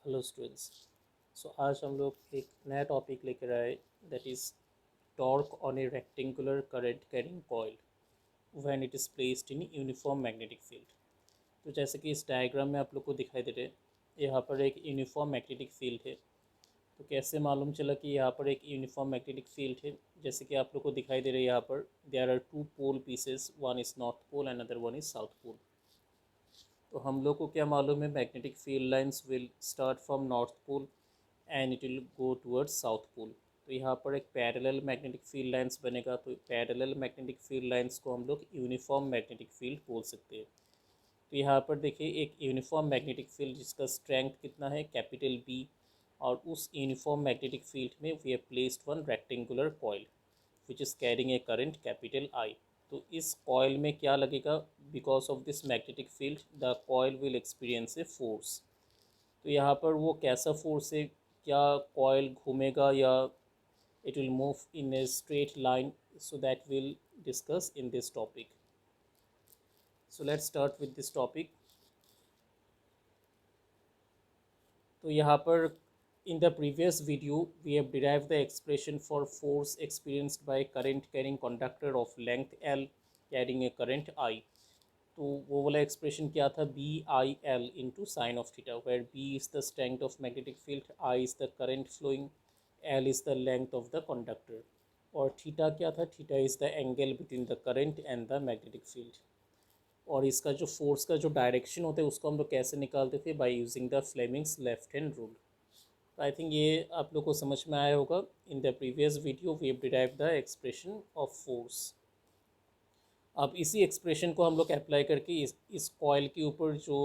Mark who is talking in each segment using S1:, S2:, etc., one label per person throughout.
S1: Hello students. आज हम लोग एक नया टॉपिक लेकर आए, that is torque on A rectangular current carrying coil when it is placed in uniform magnetic field. तो जैसे कि इस डायग्राम में आप लोग को दिखाई दे रहे हैं, यहाँ पर एक यूनिफॉर्म मैग्नेटिक फील्ड है। तो कैसे मालूम चला कि यहाँ पर एक यूनिफॉर्म मैग्नेटिक फील्ड है? जैसे कि आप लोग को दिखाई दे रहा है, यहाँ पर there are two pole pieces, one is north pole and other one is south pole. तो हम लोग को क्या मालूम है, magnetic field lines will start from north pole and it will go towards south pole. तो यहाँ पर एक पैरेलल मैग्नेटिक फील्ड लाइंस बनेगा। तो पैरेलल मैग्नेटिक फील्ड लाइंस को हम लोग यूनिफॉर्म मैग्नेटिक फील्ड बोल सकते हैं। तो यहाँ पर देखिए, एक यूनिफॉर्म मैग्नेटिक फील्ड जिसका स्ट्रेंथ कितना है, कैपिटल बी, और उस यूनिफॉर्म मैग्नेटिक फील्ड में we have placed one rectangular coil which is carrying a current capital I. तो इस कॉइल में क्या लगेगा? Because of this magnetic field the coil will experience a force. तो यहाँ पर वो कैसा फोर्स है, क्या कॉइल घूमेगा या it will move in a straight line? So that we'll discuss in this topic. So let's start with this topic. तो यहाँ पर in the previous video we have derived the expression for force experienced by current carrying conductor of length L carrying a current I. तो वो वाला expression क्या था, B I L into sine of theta, where B is the strength of magnetic field, I is the current flowing, L is the length of the conductor, और theta क्या था, theta is the angle between the current and the magnetic field. और इसका जो force का जो direction होता है उसको हम लोग कैसे निकालते थे, by using the Fleming's left hand rule. I think ये आप लोग को समझ में आया होगा। In the previous video we have derived the expression of force. अब इसी एक्सप्रेशन को हम लोग अप्लाई करके इस कॉइल के ऊपर जो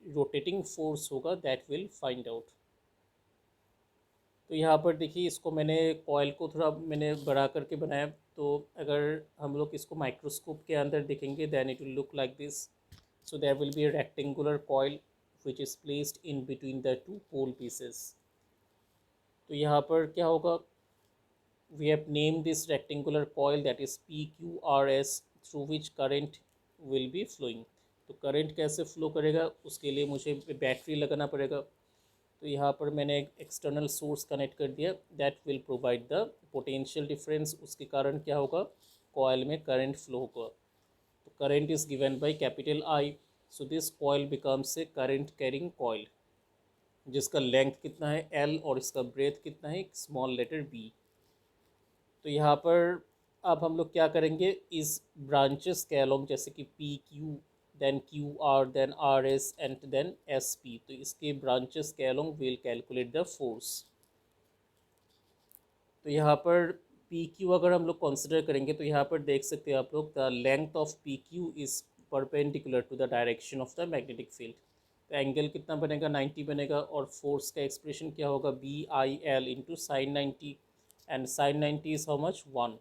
S1: रोटेटिंग फोर्स होगा दैट विल फाइंड आउट। तो यहाँ पर देखिए, इसको मैंने कॉइल को थोड़ा मैंने बड़ा करके बनाया। तो अगर हम लोग इसको माइक्रोस्कोप के अंदर देखेंगे then it will look like this. So there will be a rectangular coil which is placed in between the two pole pieces. तो यहाँ पर क्या होगा, we have named this rectangular coil that is PQRS through which current will be flowing। तो current कैसे flow करेगा, उसके लिए मुझे बैटरी लगाना पड़ेगा। तो यहाँ पर मैंने एक एक्सटर्नल सोर्स कनेक्ट कर दिया, that will provide the potential difference. उसके कारण क्या होगा, कॉयल में करंट फ्लो होगा। तो current is given by capital I. So this coil becomes a current carrying coil, जिसका लेंथ कितना है एल और इसका ब्रेथ कितना है, स्मॉल लेटर बी। तो यहाँ पर अब हम लोग क्या करेंगे, इस ब्रांचेस के अलोंग, जैसे कि P Q, then Q R, then R S and then S P, तो इसके ब्रांचेस के along will calculate the force. तो यहाँ पर पी क्यू अगर हम लोग कंसिडर करेंगे तो यहाँ पर देख सकते हैं आप लोग, the length of P Q is perpendicular to the direction of the magnetic field. तो एंगल कितना बनेगा, 90 बनेगा, और फोर्स का एक्सप्रेशन क्या होगा, B I L into sine 90, and sin 90 is how much, 1.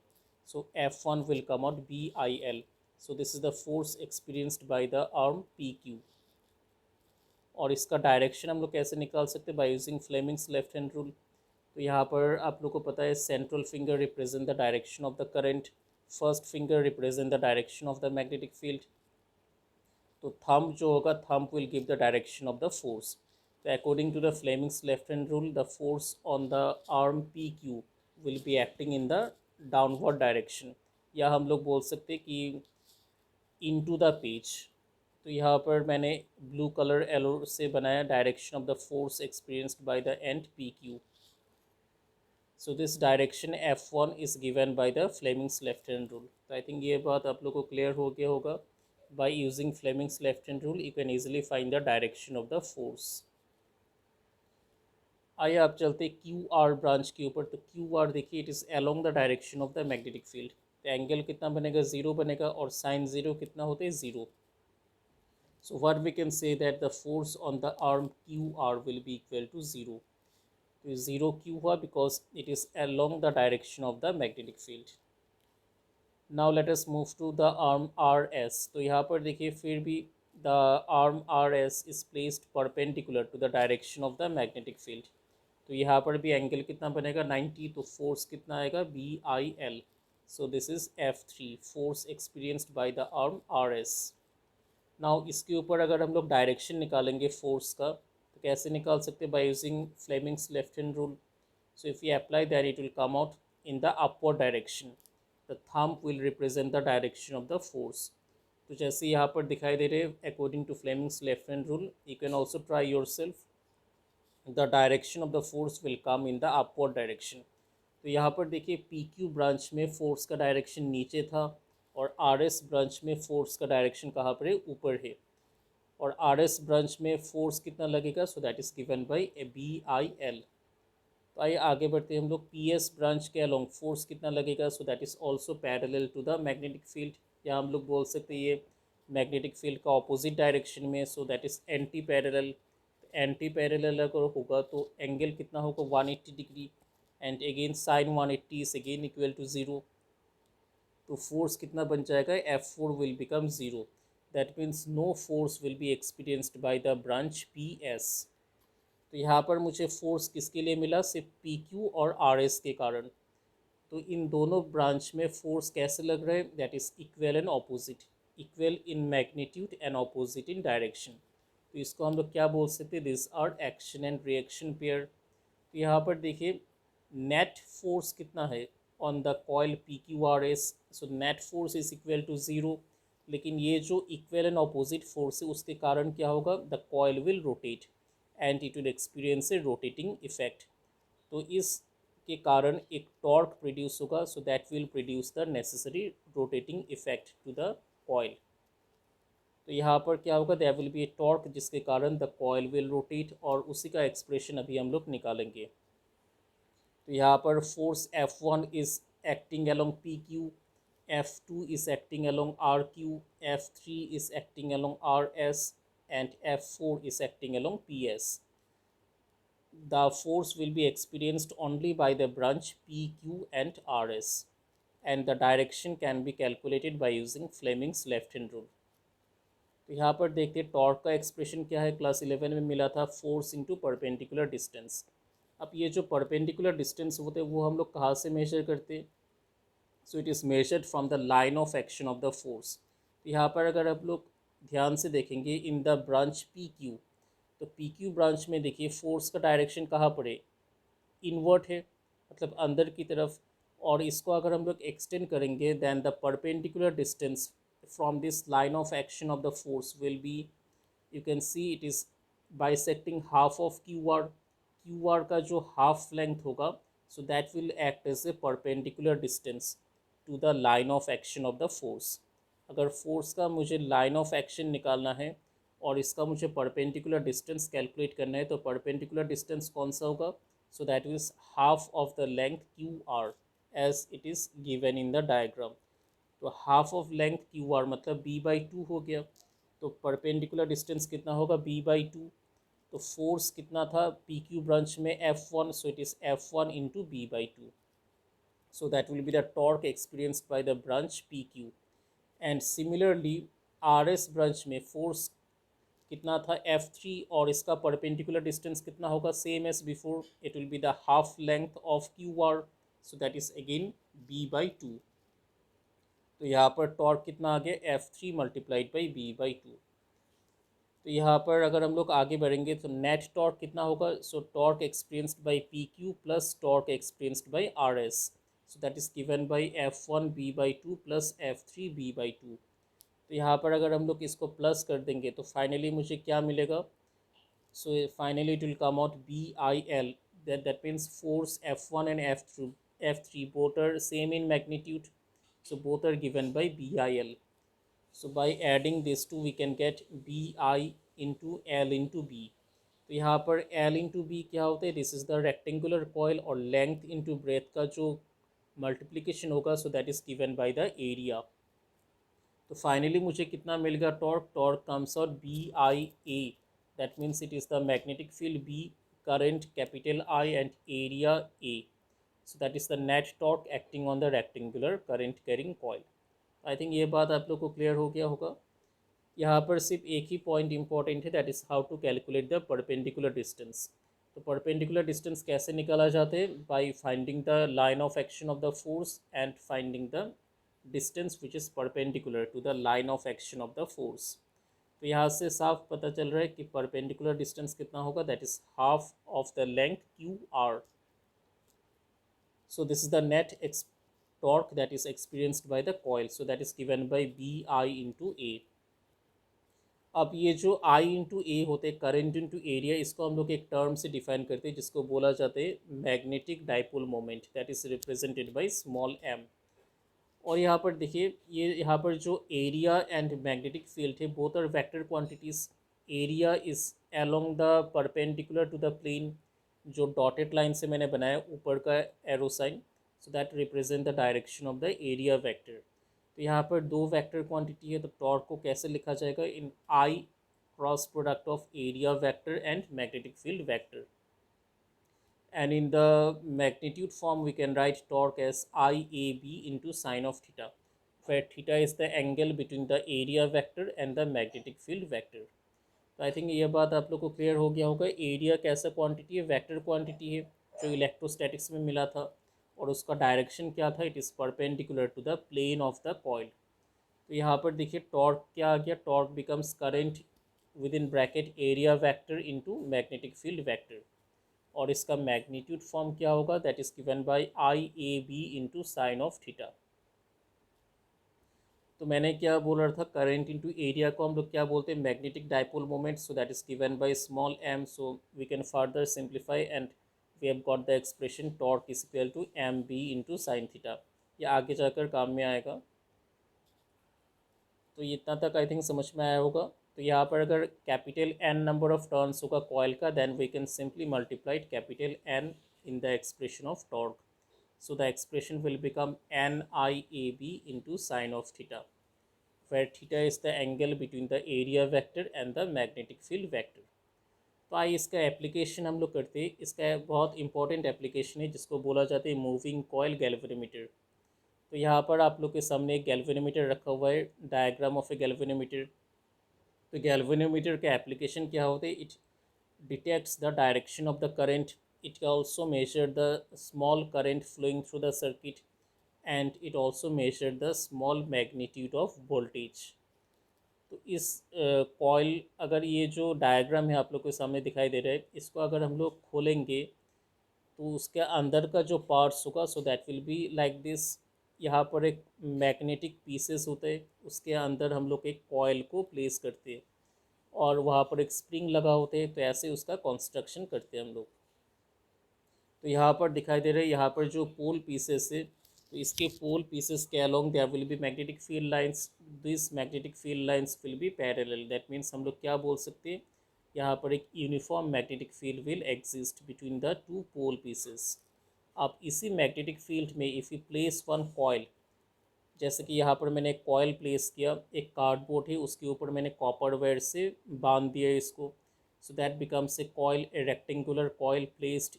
S1: So F1 will come out BIL. So this is the force experienced by the arm PQ। और इसका डायरेक्शन हम लोग कैसे निकाल सकते हैं, by using Fleming's left hand rule. तो यहाँ पर आप लोग को पता है, central finger represent the direction of the current, first finger represent the direction of the magnetic field. तो थंब जो होगा, thumb will give the direction of the force. तो according to the Fleming's left hand rule, the force on the arm P Q will be acting in the downward direction, या हम लोग बोल सकते हैं कि इनटू द पेज। तो यहाँ पर मैंने ब्लू कलर एलो से बनाया direction of the force experienced by the end P Q. So this direction F1 is given by the Fleming's left hand rule. तो आई थिंक ये बात आप लोग को क्लियर हो गया होगा। Bye using Fleming's left hand rule you can easily find the direction of the force. आइए आप चलते क्यू आर ब्रांच के ऊपर। तो क्यू आर देखिए, it is along the direction of the magnetic field. तो एंगल कितना बनेगा, ज़ीरो बनेगा, और साइन ज़ीरो कितना होता है, zero. So what we can say that the force on the arm Q R will be equal to zero. तो zero क्यों हुआ, because it is along the direction of the magnetic field. Now let us move to the arm R S. तो यहाँ पर देखिए, फिर भी the arm R S is placed perpendicular to the direction of the magnetic field. तो यहाँ पर भी एंगल कितना बनेगा, 90। तो फोर्स कितना आएगा, B I L. So this is F3, force experienced by the arm R S. नाउ इसके ऊपर अगर हम लोग डायरेक्शन निकालेंगे फोर्स का, तो कैसे निकाल सकते हैं? By using Fleming's left hand rule. So if we apply that, it will come out in the upward direction. The thumb will represent the direction of the force. तो जैसे यहाँ पर दिखाई दे रहे according to Fleming's left hand rule, you can also try yourself. The direction of the force will come in the upward direction. तो यहाँ पर देखिए पी क्यू ब्रांच में फोर्स का डायरेक्शन नीचे था और आर एस ब्रांच में फोर्स का डायरेक्शन कहाँ पर है? ऊपर है. और आर एस ब्रांच में फोर्स कितना लगेगा? So that is given by BIL. तो आइए आगे बढ़ते हैं हम लोग. पी एस ब्रांच के अलोंग फोर्स कितना लगेगा? So that is also parallel to the magnetic field. या हम लोग बोल सकते हैं ये मैग्नेटिक फील्ड का ऑपोजिट डायरेक्शन में. So that is anti parallel. Anti parallel अगर होगा तो एंगल कितना होगा? 180 degree. And again sine 180 is again equal to 0. तो फोर्स कितना बन जाएगा? F4 will become 0. That means no force will be experienced by the branch PS. तो यहाँ पर मुझे फोर्स किसके लिए मिला? सिर्फ PQ और RS के कारण. तो इन दोनों ब्रांच में फोर्स कैसे लग रहा है? That is equal and opposite. Equal in magnitude and opposite in direction. तो इसको हम लोग क्या बोल सकते हैं? This are action and reaction pair. तो यहाँ पर देखिए नेट फोर्स कितना है on the coil PQRS. So net force is equal to 0. लेकिन ये जो इक्वल एंड ऑपोजिट फोर्स है उसके कारण क्या होगा? The coil will rotate and it will experience a rotating effect. तो इसके कारण एक टॉर्क प्रोड्यूस होगा. So that will produce the necessary rotating effect to the coil. तो यहाँ पर क्या होगा? There will be a torque जिसके कारण द कॉइल विल रोटेट. और उसी का एक्सप्रेशन अभी हम लोग निकालेंगे. तो यहाँ पर force F1 is acting along PQ, F2 is acting along RQ, F3 is acting along RS, and F4 is acting along PS. The force will be experienced only by the branch PQ and RS, and the direction can be calculated by using Fleming's left hand rule. तो यहाँ पर देखते हैं torque का expression क्या है. Class 11 में मिला था फोर्स इंटू परपेंडिकुलर डिस्टेंस. अब ये जो परपेंडिकुलर डिस्टेंस होते हैं वो हम लोग कहाँ से मेजर करते हैं? So it is measured from the line of action of the force. तो यहाँ पर अगर आप लोग ध्यान से देखेंगे इन द ब्रांच PQ, तो PQ ब्रांच में देखिए फोर्स का डायरेक्शन कहाँ पर है? इनवर्ट है, मतलब अंदर की तरफ. और इसको अगर हम लोग एक्सटेंड करेंगे then the perpendicular distance from this line of action of the force will be, you can see it is bisecting half of QR का जो हाफ लेंथ होगा. So that will act as a perpendicular distance to the line of action of the force. अगर force का मुझे line of action निकालना है और इसका मुझे परपेंडिकुलर डिस्टेंस कैलकुलेट करना है, तो परपेंडिकुलर डिस्टेंस कौन सा होगा? So that is half of the length QR as it is given in the diagram. तो हाफ ऑफ लेंथ QR मतलब B/2 हो गया. तो परपेंडिकुलर डिस्टेंस कितना होगा? B/2. तो फोर्स कितना था PQ ब्रांच में? F1. So it is F1 into B/2. So that will be the torque experienced by the branch PQ. And similarly RS branch में फोर्स कितना था? F3. और इसका परपेंडिकुलर डिस्टेंस कितना होगा? Same as before, it will be the half length of QR. So that is again B/2. तो यहाँ पर टॉर्क कितना आ गया? F3 multiplied by B/2. तो यहाँ पर अगर हम लोग आगे बढ़ेंगे तो नेट टॉर्क कितना होगा? सो torque experienced by PQ plus torque experienced by RS. So that is given by F1 B/2 plus F3 B/2. तो यहाँ पर अगर हम लोग इसको प्लस कर देंगे तो फाइनली मुझे क्या मिलेगा? So finally it will come out BIL. that means force F1 and F3 both are same in magnitude, so both are given by BIL. So by adding these two we can get BI into L into B. तो यहाँ पर L into B क्या होता है? This is the rectangular coil और length into breadth का जो multiplication होगा. So that is given by the area. तो फाइनली मुझे कितना मिलेगा? Torque comes out BIA. That means it is the magnetic field B, current capital I and area A. So that is the net torque acting on the rectangular current carrying coil. I think ये बात आप लोग को clear हो गया होगा. यहाँ पर सिर्फ एक ही पॉइंट इंपॉर्टेंट है, that is how to calculate the perpendicular distance. तो परपेंडिकुलर डिस्टेंस कैसे निकाला जाता है? By finding the line of action of the force and finding the distance which is perpendicular to the line of action of the force. तो यहाँ से साफ पता चल रहा है कि परपेंडिकुलर डिस्टेंस कितना होगा, that is half of the length Q R. So this is the net torque that is experienced by the coil. So that is given by BI into A. अब ये जो I इंटू ए होते हैं, current into area, इसको हम लोग एक term से डिफाइन करते हैं जिसको बोला जाता है magnetic dipole moment, that is represented by small m. और यहाँ पर देखिए, ये यहाँ पर जो एरिया एंड मैग्नेटिक फील्ड है both are vector quantities. Area is along the perpendicular to the plane, जो डॉटेड लाइन से मैंने बनाया ऊपर का arrow sign, so that represent the direction of the area vector. तो यहाँ पर दो वेक्टर क्वांटिटी है, तो टॉर्क को कैसे लिखा जाएगा, in I cross product of area vector and magnetic field vector. And in the magnitude form we can write torque as IAB into sine of theta, where theta is the angle between the area vector and the magnetic field vector. तो आई think ये बात आप लोग को clear हो गया होगा. Area कैसा क्वांटिटी है, वेक्टर क्वांटिटी है जो इलेक्ट्रोस्टैटिक्स में मिला था, और उसका डायरेक्शन क्या था, it is perpendicular to the plane of the coil. तो यहाँ पर देखिए टॉर्क क्या आ गया, torque becomes current within bracket area vector into magnetic field vector, और इसका मैग्नीट्यूड फॉर्म क्या होगा, that is given by IAB into sine of theta. तो मैंने क्या बोल रहा था, करंट इंटू एरिया को हम लोग क्या बोलते हैं, magnetic dipole moment. So that is given by small m. So we can further simplify and we have got the expression torque is equal to MB into sine theta. ये आगे जाकर काम में आएगा. तो ये इतना तक आई थिंक समझ में आया होगा. तो यहाँ पर अगर capital N number of turns होगा कॉयल का, then we can simply multiply capital N in the expression of torque. So the expression will become NIAB into sine of theta, where theta is the angle between the area vector and the magnetic field vector. तो आइए इसका application हम लोग करते हैं. इसका बहुत important application है जिसको बोला जाता है मूविंग कॉयल गैल्वेनोमीटर. तो यहाँ पर आप लोग के सामने एक गैल्वेनोमीटर रखा हुआ है, डायग्राम ऑफ ए गैल्वेनोमीटर. तो गैल्वेनोमीटर का एप्लीकेशन क्या होते हैं, it detects the direction of the current, it also measure the small current flowing through the circuit, and it also measure the small magnitude of voltage. तो इस coil, अगर ये जो डायग्राम है आप लोग के सामने दिखाई दे रहा है, इसको अगर हम लोग खोलेंगे तो उसके अंदर का जो पार्ट्स होगा, so that will be like this. यहाँ पर एक मैग्नेटिक पीसेस होते हैं, उसके अंदर हम लोग एक कॉइल को प्लेस करते हैं, और वहाँ पर एक स्प्रिंग लगा होते हैं. तो ऐसे उसका कंस्ट्रक्शन करते हैं हम लोग. तो यहाँ पर दिखाई दे रहा है, यहाँ पर जो पोल पीसेस है, तो इसके पोल पीसेस के along there will be magnetic field lines. This magnetic field lines will be parallel. That means हम लोग क्या बोल सकते हैं, यहाँ पर एक uniform magnetic field will exist between the two pole pieces. अब इसी मैग्नेटिक फील्ड में if you place one coil, जैसे कि यहाँ पर मैंने एक कॉइल प्लेस किया, एक कार्डबोर्ड है उसके ऊपर मैंने कॉपर वायर से बांध दिया इसको. So that becomes a coil, A rectangular coil placed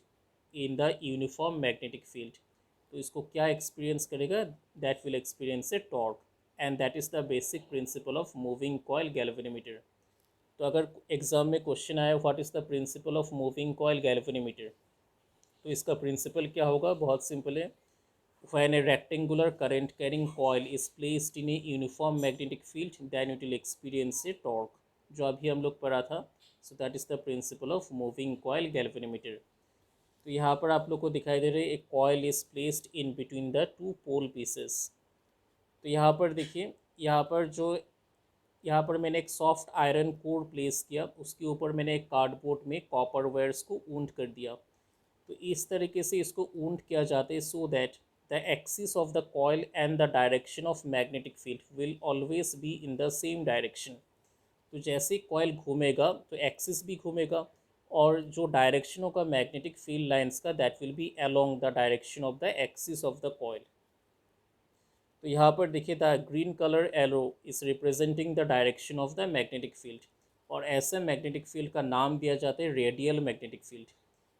S1: in the uniform magnetic field. तो इसको क्या एक्सपीरियंस करेगा, that will experience a torque, and that is the basic principle of moving coil galvanometer. तो अगर एग्जाम में question आया what is the principle of moving coil galvanometer, तो इसका प्रिंसिपल क्या होगा, बहुत सिंपल है. When a rectangular current carrying coil is placed in a uniform magnetic field, then it will experience a torque, जो अभी हम लोग पढ़ा था. So that is the principle of moving coil galvanometer. तो यहाँ पर आप लोग को दिखाई दे रही है, एक coil is placed in between the two pole pieces. तो यहाँ पर देखिए, यहाँ पर मैंने एक सॉफ्ट आयरन कोर प्लेस किया, उसके ऊपर मैंने एक कार्डबोर्ड में कॉपर वायर्स को ऊंट कर दिया. तो इस तरीके से इसको ऊंट किया जाता है so that the axis of the coil and the direction of magnetic field will always be in the same direction. तो जैसे कॉयल घूमेगा तो एक्सिस भी घूमेगा, और जो डायरेक्शन होगा मैग्नेटिक फील्ड लाइंस का, that will be along the direction of the axis of the coil. तो यहाँ पर देखिए the green colour arrow is representing the direction of the magnetic field, और ऐसे मैग्नेटिक फील्ड का नाम दिया जाता है रेडियल मैग्नेटिक फील्ड.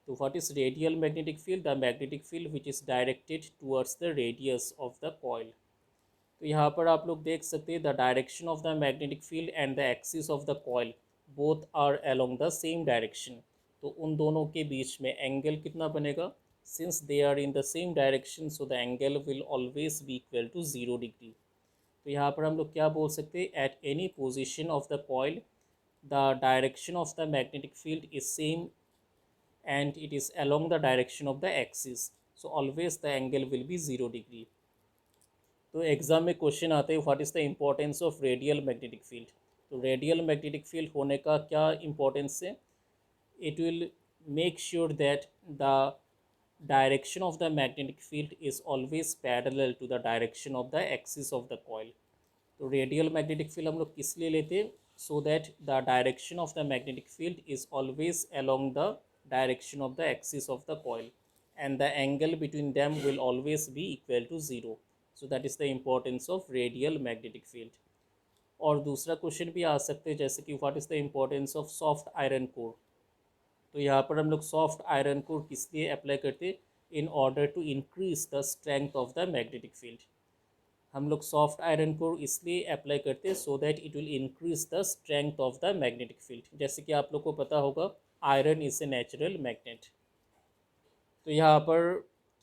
S1: तो what is radial magnetic field, the magnetic field which is directed towards the radius of the coil. तो यहाँ पर आप लोग देख सकते हैं the direction of the magnetic field and the axis of the coil both are along the same direction. तो उन दोनों के बीच में एंगल कितना बनेगा, since they are in the same direction, so the angle will always be equal to 0 degree. तो यहाँ पर हम लोग क्या बोल सकते हैं, at any position of the coil the direction of the magnetic field is same and it is along the direction of the axis, so always the angle will be 0 degree. तो एग्जाम में question आते हैं what is the importance of radial magnetic field. तो radial magnetic field होने का क्या importance है, it will make sure that the direction of the magnetic field is always parallel to the direction of the axis of the coil. तो radial magnetic field हम लोग किस लिए लेते हैं, so that the direction of the magnetic field is always along the direction of the axis of the coil and the angle between them will always be equal to zero. So that is the importance of radial magnetic field. और दूसरा question भी आ सकते हैं जैसे कि what is the importance of soft iron core. तो यहाँ पर हम लोग सॉफ्ट आयरन कोर किस लिए अप्लाई करते हैं, in order to increase the strength of the magnetic field. हम लोग सॉफ्ट आयरन कोर इसलिए अप्लाई करते हैं so that it will increase the strength of the magnetic field. जैसे कि आप लोग को पता होगा iron is a natural magnet. तो यहाँ पर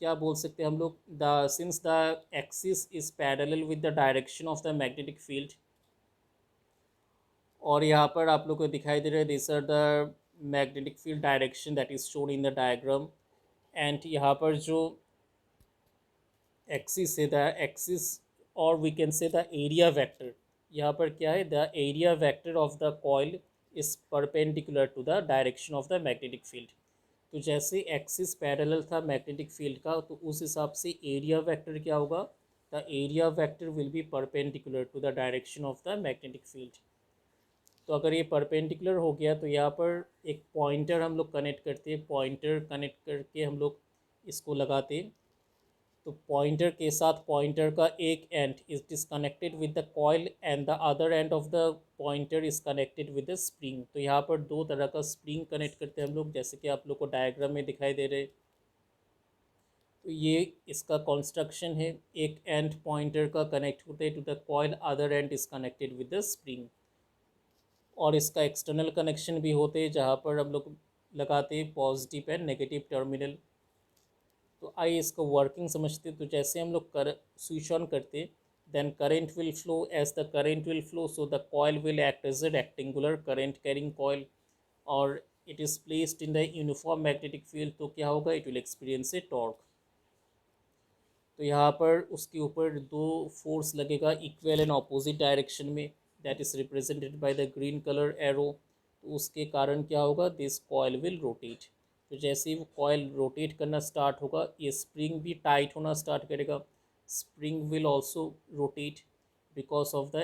S1: क्या बोल सकते हैं हम लोग, the since the axis is parallel with the direction of the magnetic field, और यहाँ पर आप लोग को दिखाई दे रहा है this are the magnetic field direction that is shown in the diagram. And यहाँ पर जो एक्सिस है, द एक्सिस और we can say the area vector, यहाँ पर क्या है, the area vector of the coil is perpendicular to the direction of the magnetic field. तो जैसे एक्सिस पैरेलल था मैग्नेटिक फील्ड का, तो उस हिसाब से एरिया वेक्टर क्या होगा, the area vector will be perpendicular to the direction of the magnetic field. तो अगर ये परपेंडिकुलर हो गया तो यहाँ पर एक पॉइंटर हम लोग कनेक्ट करते हैं, पॉइंटर कनेक्ट करके हम लोग इसको लगाते हैं। तो पॉइंटर के साथ पॉइंटर का एक and it is connected with the coil and the other end of the pointer is connected with the spring. तो यहाँ पर दो तरह का स्प्रिंग कनेक्ट करते हैं हम लोग, जैसे कि आप लोग को डायग्राम में दिखाई दे रहे। तो ये इसका कंस्ट्रक्शन है, एक एंड पॉइंटर का कनेक्ट होते हैं to the coil, other end is connected with the spring. और इसका एक्सटर्नल कनेक्शन भी होते हैं जहाँ पर हम लोग लगाते हैं पॉजिटिव एंड नेगेटिव टर्मिनल। तो आइए इसको वर्किंग समझते। तो जैसे हम लोग स्विच ऑन करते, then current will flow, as the current will flow so the coil will act as a rectangular current carrying coil, और it is placed in the uniform magnetic field. तो क्या होगा, it will experience a torque. तो यहाँ पर उसके ऊपर दो फोर्स लगेगा इक्वल एंड ऑपोजिट डायरेक्शन में, that is represented by the green colour arrow. तो उसके कारण क्या होगा, दिस कॉइल विल रोटेट। तो जैसे ही वो कॉइल रोटेट करना स्टार्ट होगा, ये स्प्रिंग भी टाइट होना स्टार्ट करेगा। Spring will also rotate because of the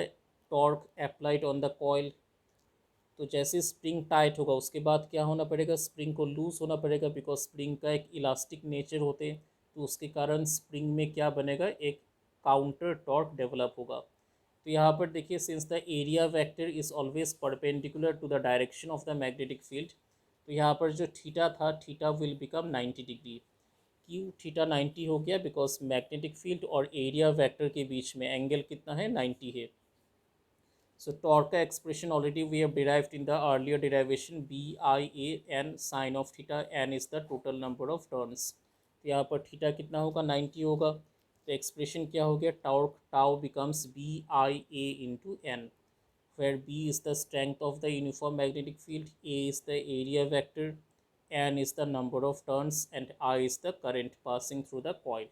S1: torque applied on the coil. तो जैसे स्प्रिंग टाइट होगा उसके बाद क्या होना पड़ेगा, स्प्रिंग को लूज होना पड़ेगा, बिकॉज स्प्रिंग का एक इलास्टिक नेचर होते हैं। तो उसके कारण स्प्रिंग में क्या बनेगा, एक काउंटर टॉर्क डेवलप होगा। तो यहाँ पर देखिए, since the area vector is always perpendicular to the direction of the magnetic field, तो यहाँ पर जो थीटा था, थीटा विल बिकम 90 डिग्री। क्यों थीटा 90 हो गया, बिकॉज मैग्नेटिक फील्ड और एरिया वेक्टर के बीच में एंगल कितना है, 90 है। So torque expression already we have derived in the earlier derivation, BIA n sin of theta, n is the total number of turns। तो यहाँ पर थीटा कितना होगा, 90 होगा। तो एक्सप्रेशन क्या हो गया, torque tau becomes BIA into n, where B is the strength of the uniform magnetic field, A is the area vector, n is the number of turns, and I is the current passing through the coil।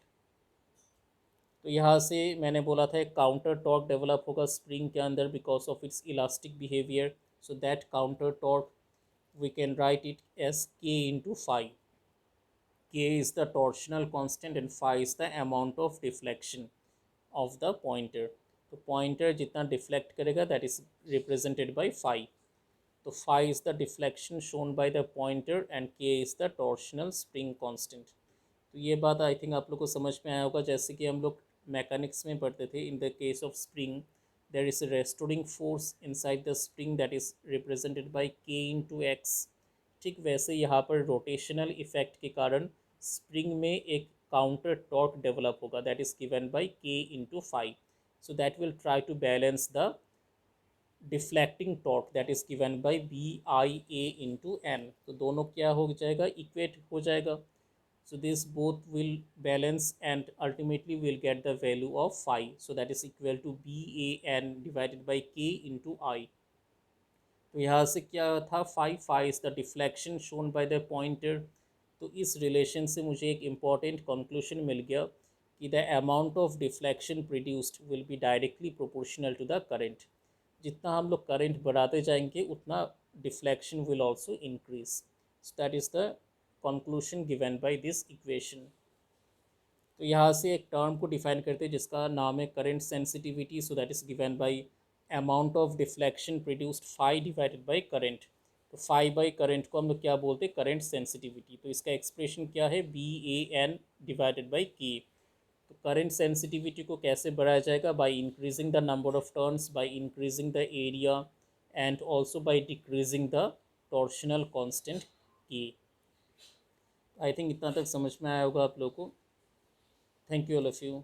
S1: तो यहाँ से मैंने बोला था एक counter torque develop होगा spring के अंदर because of its elastic behaviour. So that counter torque we can write it as K into phi. K is the torsional constant and phi is the amount of deflection of the pointer. तो pointer जितना deflect करेगा that is represented by phi. तो phi is the deflection shown by the pointer and K is the torsional spring constant. तो ये बात I think आप लोग को समझ में आया होगा। जैसे कि हम लोग मैकेनिक्स में पढ़ते थे, in the case of spring there is a restoring force inside the spring that is represented by K into X. ठीक वैसे यहाँ पर रोटेशनल इफेक्ट के कारण स्प्रिंग में एक काउंटर टॉर्क डेवलप होगा that is given by K into five. So that will try to balance the deflecting torque that is given by BIA into n। तो दोनों क्या हो जाएगा, इक्वेट हो जाएगा। So this both will balance and ultimately we'll get the value of phi. So that is equal to BAN divided by K into I. तो यहाँ से क्या था, phi is the deflection shown by the pointer. तो इस relation से मुझे एक इम्पॉर्टेंट कंक्लूजन मिल गया कि the amount of deflection produced will be directly proportional to the current. जितना हम लोग करंट बढ़ाते जाएंगे उतना deflection will also increase. So that is the conclusion given by this equation. तो यहाँ से एक टर्म को डिफाइन करते हैं जिसका नाम है current sensitivity. So that is given by amount of deflection produced phi divided by current. तो फाई बाय करंट को हम लोग क्या बोलते हैं, करंट सेंसिटिविटी। तो इसका एक्सप्रेशन क्या है, BAN डिवाइडेड बाय के। तो करंट सेंसिटिविटी को कैसे बढ़ाया जाएगा, by increasing the number of turns, by increasing the area and also by decreasing the torsional constant K. I think इतना तक समझ में आया होगा आप लोगों को। Thank you all of you.